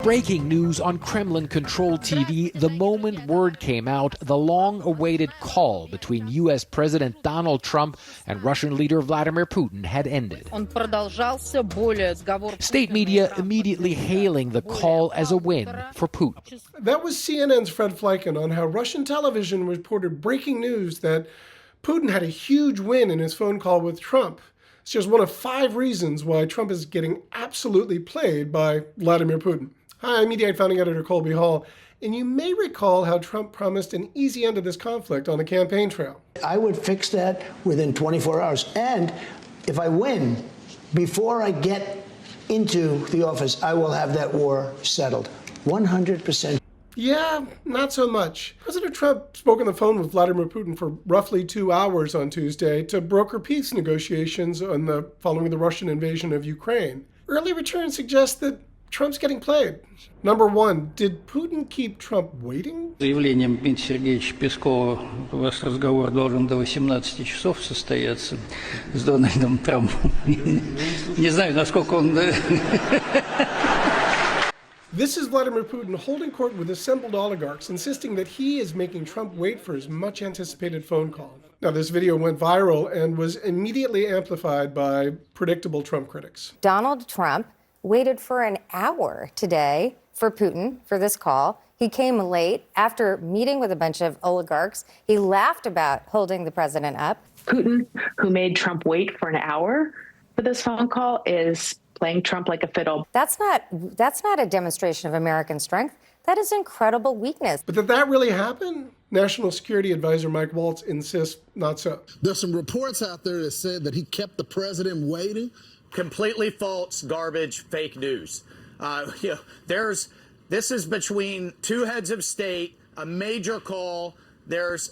Breaking news on Kremlin-controlled TV the moment word came out the long-awaited call between U.S. President Donald Trump and Russian leader Vladimir Putin had ended. State media immediately hailing the call as a win for Putin. That was CNN's Fred Fleiken on how Russian television reported breaking news that Putin had a huge win in his phone call with Trump. It's just one of 5 reasons why Trump is getting absolutely played by Vladimir Putin. Hi, I'm Mediaite founding editor Colby Hall, and you may recall how Trump promised an easy end to this conflict on the campaign trail. I would fix that within 24 hours. And if I win, before I get into the office, I will have that war settled. 100%. Yeah, not so much. President Trump spoke on the phone with Vladimir Putin for roughly 2 hours on Tuesday to broker peace negotiations following the Russian invasion of Ukraine. Early returns suggest that Trump's getting played. Number 1, did Putin keep Trump waiting? Заявлением Дмитрия Сергеевича Пескова ваш разговор должен до 18 часов состояться с Дональдом Трампом. Не знаю, насколько он... This is Vladimir Putin holding court with assembled oligarchs, insisting that he is making Trump wait for his much-anticipated phone call. Now, this video went viral and was immediately amplified by predictable Trump critics. Donald Trump waited for an hour today for Putin for this call. He came late after meeting with a bunch of oligarchs. He laughed about holding the president up. Putin, who made Trump wait for an hour for this phone call, is playing Trump like a fiddle. That's not a demonstration of American strength. That is incredible weakness. But did that really happen? National Security Advisor Mike Waltz insists not so. There's some reports out there that said that he kept the president waiting. Completely false, garbage, fake news. This is between 2 heads of state, a major call. There's,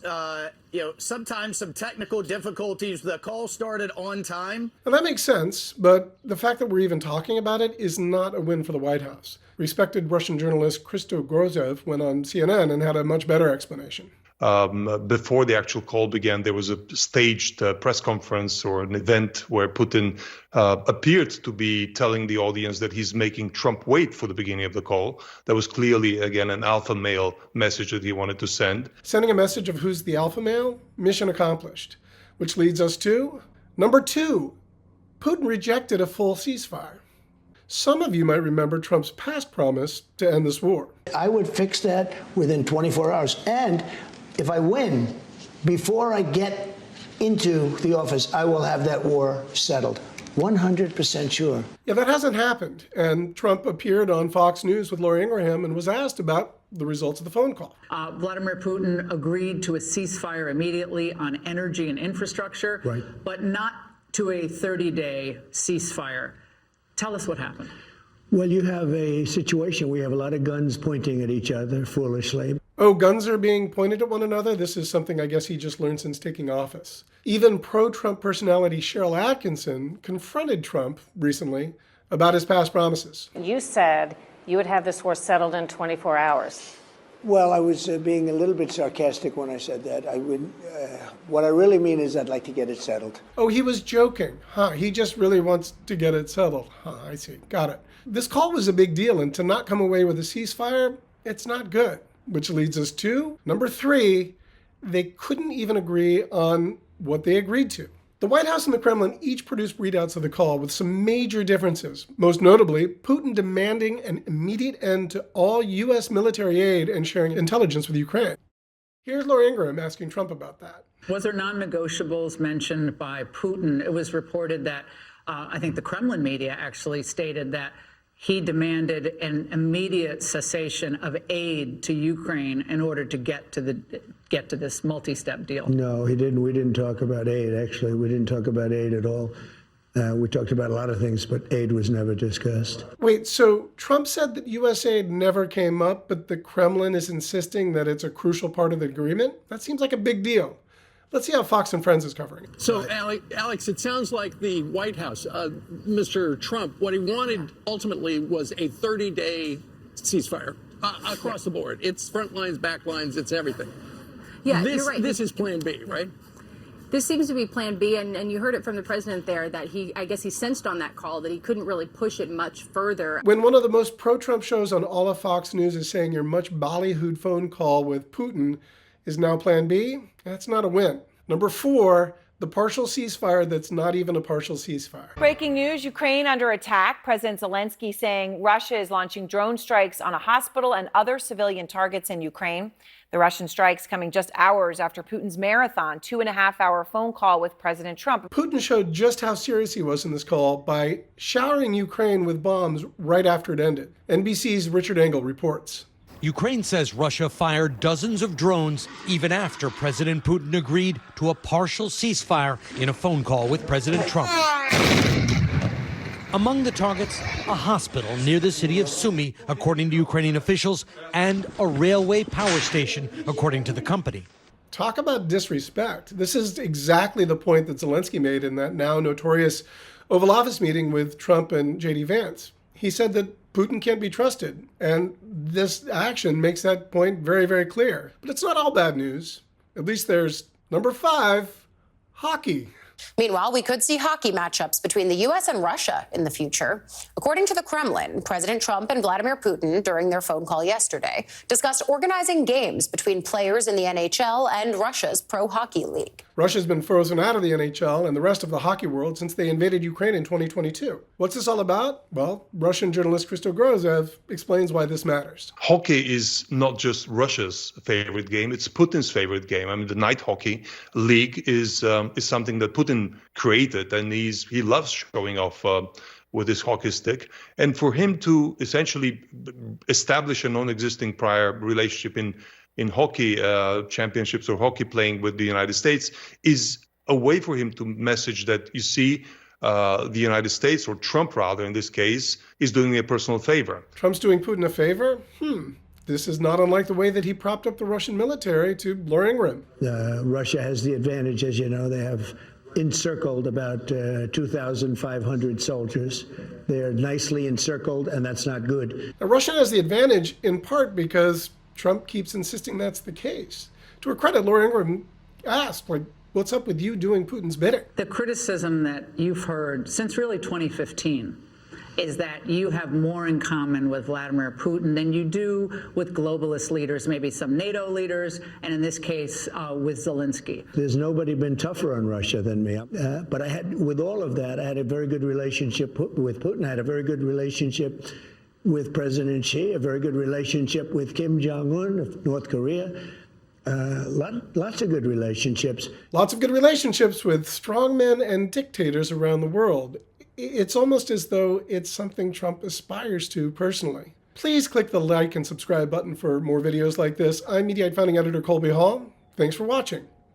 sometimes some technical difficulties. The call started on time. Now, that makes sense, but the fact that we're even talking about it is not a win for the White House. Respected Russian journalist Christo Grozev went on CNN and had a much better explanation. Before the actual call began, there was a staged press conference or an event where Putin appeared to be telling the audience that he's making Trump wait for the beginning of the call. That was clearly, again, an alpha male message that he wanted to send. Sending a message of who's the alpha male? Mission accomplished. Which leads us to number 2. Putin rejected a full ceasefire. Some of you might remember Trump's past promise to end this war. I would fix that within 24 hours. And if I win, before I get into the office, I will have that war settled. 100% sure. Yeah, that hasn't happened. And Trump appeared on Fox News with Laura Ingraham and was asked about the results of the phone call. Vladimir Putin agreed to a ceasefire immediately on energy and infrastructure, right, but not to a 30-day ceasefire. Tell us what happened. Well, you have a situation where you have a lot of guns pointing at each other foolishly. Oh, guns are being pointed at one another? This is something I guess he just learned since taking office. Even pro-Trump personality Cheryl Atkinson confronted Trump recently about his past promises. You said you would have this war settled in 24 hours. Well, I was being a little bit sarcastic when I said that. What I really mean is I'd like to get it settled. Oh, he was joking. He just really wants to get it settled. I see. Got it. This call was a big deal, and to not come away with a ceasefire, it's not good. Which leads us to number 3, they couldn't even agree on what they agreed to. The White House and the Kremlin each produced readouts of the call with some major differences. Most notably, Putin demanding an immediate end to all U.S. military aid and sharing intelligence with Ukraine. Here's Laura Ingraham asking Trump about that. Was there non-negotiables mentioned by Putin? It was reported that, I think the Kremlin media actually stated that he demanded an immediate cessation of aid to Ukraine in order to get to this multi-step deal. No, he didn't. We didn't talk about aid, actually. We didn't talk about aid at all. We talked about a lot of things, but aid was never discussed. Wait, so Trump said that U.S. aid never came up, but the Kremlin is insisting that it's a crucial part of the agreement? That seems like a big deal. Let's see how Fox and Friends is covering it. So, Alex, it sounds like the White House, Mr. Trump, what he wanted ultimately was a 30-day ceasefire across the board. It's front lines, back lines, it's everything. Yeah, you're right. This is Plan B, right? This seems to be plan B, and you heard it from the president there that I guess he sensed on that call that he couldn't really push it much further. When one of the most pro-Trump shows on all of Fox News is saying your much ballyhooed phone call with Putin is now plan B, that's not a win. Number 4, the partial ceasefire that's not even a partial ceasefire. Breaking news, Ukraine under attack. President Zelensky saying Russia is launching drone strikes on a hospital and other civilian targets in Ukraine. The Russian strikes coming just hours after Putin's marathon 2.5-hour phone call with President Trump. Putin showed just how serious he was in this call by showering Ukraine with bombs right after it ended. NBC's Richard Engel reports. Ukraine says Russia fired dozens of drones even after President Putin agreed to a partial ceasefire in a phone call with President Trump. Among the targets, a hospital near the city of Sumy, according to Ukrainian officials, and a railway power station, according to the company. Talk about disrespect. This is exactly the point that Zelensky made in that now notorious Oval Office meeting with Trump and J.D. Vance. He said that Putin can't be trusted, and this action makes that point very, very clear. But it's not all bad news. At least there's number 5, hockey. Meanwhile, we could see hockey matchups between the U.S. and Russia in the future. According to the Kremlin, President Trump and Vladimir Putin, during their phone call yesterday, discussed organizing games between players in the NHL and Russia's Pro Hockey League. Russia's been frozen out of the NHL and the rest of the hockey world since they invaded Ukraine in 2022. What's this all about? Well, Russian journalist Christo Grozev explains why this matters. Hockey is not just Russia's favorite game, it's Putin's favorite game. I mean, the Night Hockey League is something that Putin created, and he loves showing off with his hockey stick. And for him to essentially establish a non-existing prior relationship in hockey championships or hockey playing with the United States is a way for him to message that, you see, the United States, or Trump rather in this case, is doing me a personal favor. Trump's doing Putin a favor? This is not unlike the way that he propped up the Russian military to luring rim. Russia has the advantage, as you know. They have encircled about 2,500 soldiers. They are nicely encircled, and that's not good. Now, Russia has the advantage in part because Trump keeps insisting that's the case. To her credit, Laura Ingraham asked, what's up with you doing Putin's bidding? The criticism that you've heard since really 2015 is that you have more in common with Vladimir Putin than you do with globalist leaders, maybe some NATO leaders, and in this case, with Zelensky. There's nobody been tougher on Russia than me. But with all of that, I had a very good relationship with Putin. I had a very good relationship with President Xi, a very good relationship with Kim Jong-un of North Korea. Lots of good relationships. Lots of good relationships with strongmen and dictators around the world. It's almost as though it's something Trump aspires to personally. Please click the like and subscribe button for more videos like this. I'm Mediaite founding editor Colby Hall. Thanks for watching.